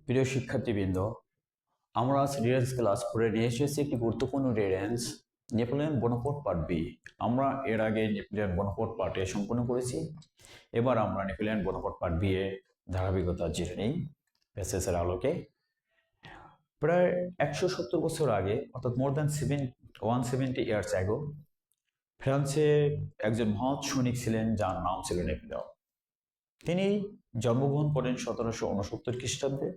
প্রিয় শিক্ষার্থীবৃন্দ, আমরা আজ রিডার্স ক্লাস করে নিয়ে এসেছি একটি গুরুত্বপূর্ণ রিডেন্স, নেপোলিয়ন বোনাপার্ট পার্ট বি। আমরা এর আগে নেপোলিয়ন বোনাপার্ট পার্ট এ সম্পূর্ণ করেছি। এবার আমরা Napoleon Bonaparte part B A ধারাবাহিকতা জেনে নিই প্যাসেজের আলোকে। প্রায় 170 বছর আগে, অর্থাৎ মোর দ্যান 170 ইয়ার্স অ্যাগো, ফ্রান্সে একজন মহৎ সৈনিক ছিলেন যার নাম ছিল নেপোলিয়ন। তিনি জন্মগ্রহণ করেন 1769 খ্রিস্টাব্দে।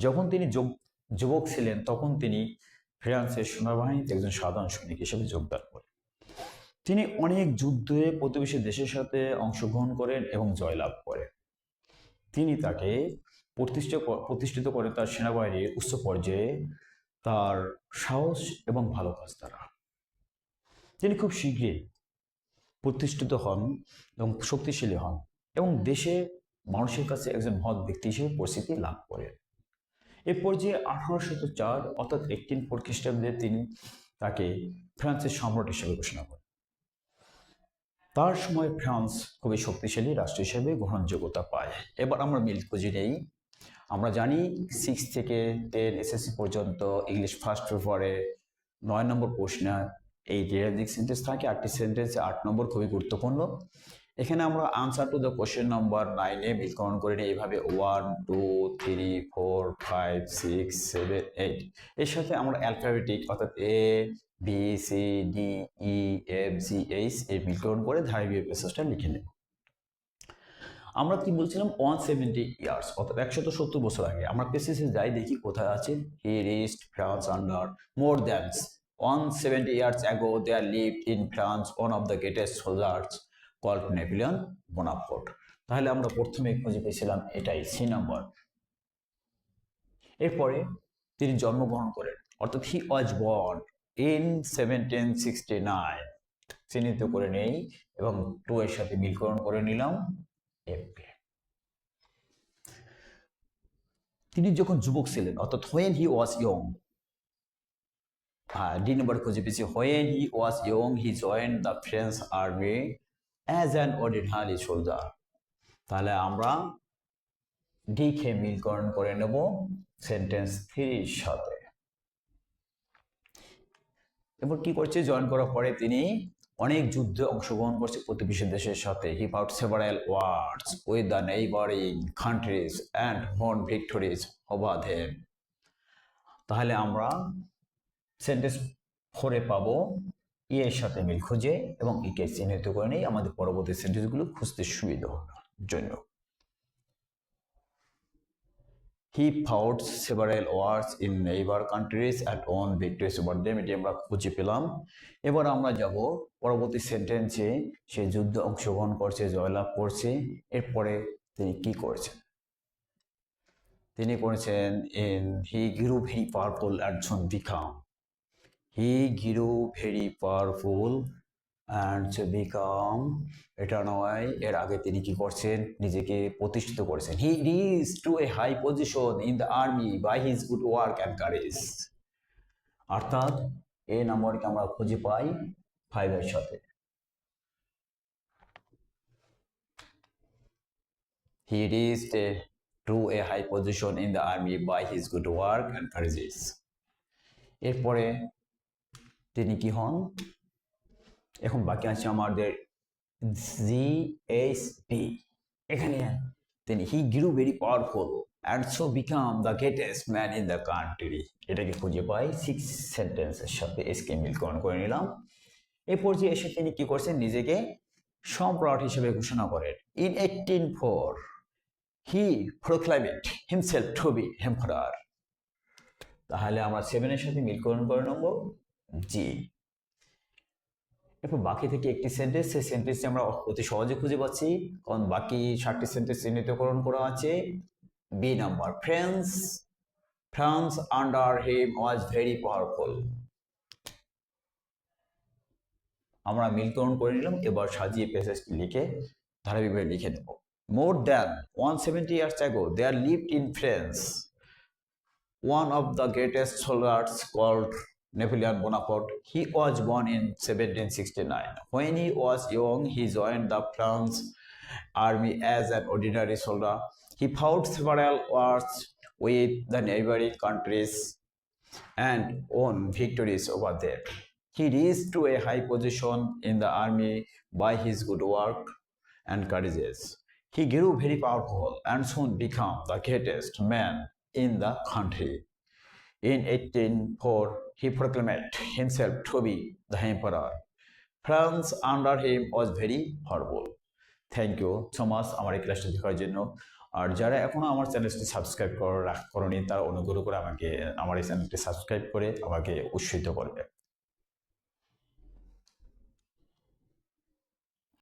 যখন তিনি যুবক ছিলেন তখন তিনি ফ্রান্সের সেনাবাহিনীতে একজন সাধারণ সৈনিক হিসেবে যোগদান করেন। তিনি অনেক যুদ্ধে প্রতিবেশী দেশের সাথে অংশগ্রহণ করেন এবং জয়লাভ করেন। তিনি তাকে প্রতিষ্ঠিত করেন তার সেনাবাহিনীর উচ্চ পর্যায়ে তার সাহস এবং ভালো কাজ দ্বারা। তিনি খুব শীঘ্রই প্রতিষ্ঠিত হন এবং শক্তিশালী হন এবং দেশে মানুষের কাছে একজন মহৎ ব্যক্তি হিসেবে পরিচিতি লাভ করেন। এ পর্যায়ে 1804 অর্থাৎ 1804 খ্রিস্টাব্দে তিনি তাকে ফ্রান্সের সম্রাট হিসেবে ঘোষণা করেন। তার সময় ফ্রান্স খুবই শক্তিশালী রাষ্ট্র হিসেবে গ্রহণযোগ্যতা পায়। এবার আমরা মিল খুঁজে নেই। আমরা জানি 6 থেকে 10 এসএসসি পর্যন্ত ইংলিশ ফার্স্ট পেপারে 9 নম্বর প্রশ্নে এই রিয়ালিক সেন্টেন্স থাকে। 8টি সেন্টেন্সে 8 নম্বর খুবই গুরুত্বপূর্ণ। এখানে আমরা answer to the question number 9-এ মিলকরণ করে নিই এইভাবে 1 2 3 4 5 6 7 8। এর সাথে আমরা অ্যালফাবেটিক অর্থাৎ A B C D E F G H এর মিলকরণ করে ধারাবাহিক প্যাসেজটা লিখে নেব। আমরা কি বলছিলাম 170 ইয়ার্স অর্থাৎ 170 বছর আগে। আমরা প্যাসেজে যাই, দেখি কোথায় আছে। He reached France under more than 170 years ago there lived in France one of the greatest soldiers called Napoleon Bonaparte। তাহলে আমরা প্রথমে খুঁজে পেয়েছিলাম এটাই, সি নাম্বার। এরপরে তিনি জন্মগ্রহণ করেন, অর্থাৎ হি ওয়াজ বর্ন ইন 1769 চিহ্নিত করে নেই এবং 2 এর সাথে মিলকরণ করে নিলাম এফকে। তিনি যখন যুবক ছিলেন অর্থাৎ when he was young, D number খুঁজে পেয়েছি when he was young he joined the French army as an ordinary soldier। তাহলে আমরা ডি কে মিলকরণ করে নেব সেন্টেন্স 3 এর সাথে। এবার কি করছে, জয়েন করার পরে তিনি অনেক যুদ্ধে অংশগ্রহণ করছে প্রতিবেশী দেশের সাথে। He fought several wars with the neighbouring countries and won victories over them। তাহলে আমরা সেন্টেন্স 4-এ পাবো ই এর সাথে মিল খুঁজে এবং ই কে চিহ্নিত করে নেই আমাদের পরবর্তী সেন্টেন্সগুলো খুঁজতে সুবিধা হওয়ার জন্য। He fought several wars in neighbor countries and won victories over them। এটি আমরা খুঁজে পেলাম। এবার আমরা যাব পরবর্তী সেন্টেন্সে, সে যুদ্ধে অংশগ্রহণ করছে, জয়লাভ করছে। এরপরে তিনি কি করেছেন? তিনি করেছেন he grew very powerful and soon became এটা নয়, এর আগে তিনি কি করছেন, নিজেকে প্রতিষ্ঠিত করেছেন। He reached to a high position in the army by his good work and courage. অর্থাৎ এ নম্বরকে আমরা খুঁজে পাই 5 এর সাথে। He reached to a high position in the army by his good work and courage. এরপরে তিনি কি হন? এখন বাকি আছে আমাদের জিএসপি। এখানে তিনি he grew very powerful and so became the greatest man in the country. এটাকে খুঁজে পাই 6 সেন্টেন্সের সাথে এসকে মিলকরণ করে নিলাম। এই পর্যায়ে এসে তিনি কি করছেন, নিজেকে সম্রাট হিসেবে ঘোষণা করেন। In 1804 he proclaimed himself to be emperor. তাহলে আমরা 7 এর সাথে মিলকরণ করে নেব জি। এরপর বাকি থেকে একটি সেন্টেন্স, সেই সেন্টেন্সটি আমরা অতি সহজে খুঁজে পাচ্ছি কারণ বাকি 7টি সেন্টেন্স চিহ্নিতকরণ করা আছে। B number, France under him was very powerful. আমরা মিলকরণ করে নিলাম। এবার সাজিয়ে প্যাসেজটি লিখে ধারাবাহিকভাবে লিখে নেব। More than 170 years ago there lived in France one of the greatest soldiers called Napoleon Bonaparte. He was born in 1769. When he was young, he joined the French army as an ordinary soldier. He fought several wars with the neighboring countries and won victories over them. He reached to a high position in the army by his good work and courageous. He grew very powerful and soon became the greatest man in the country. In 1804, he proclaimed himself to be the emperor. France under him was very horrible. Thank you so much আমার এই ক্লাসটি দেখার জন্য। আর যারা এখনো আমার চ্যানেলটি subscribe করনি তারা অনুগ্রহ করে আমাকে আমার এই চ্যানেলটি সাবস্ক্রাইব করে আমাকে উৎসাহিত করবে।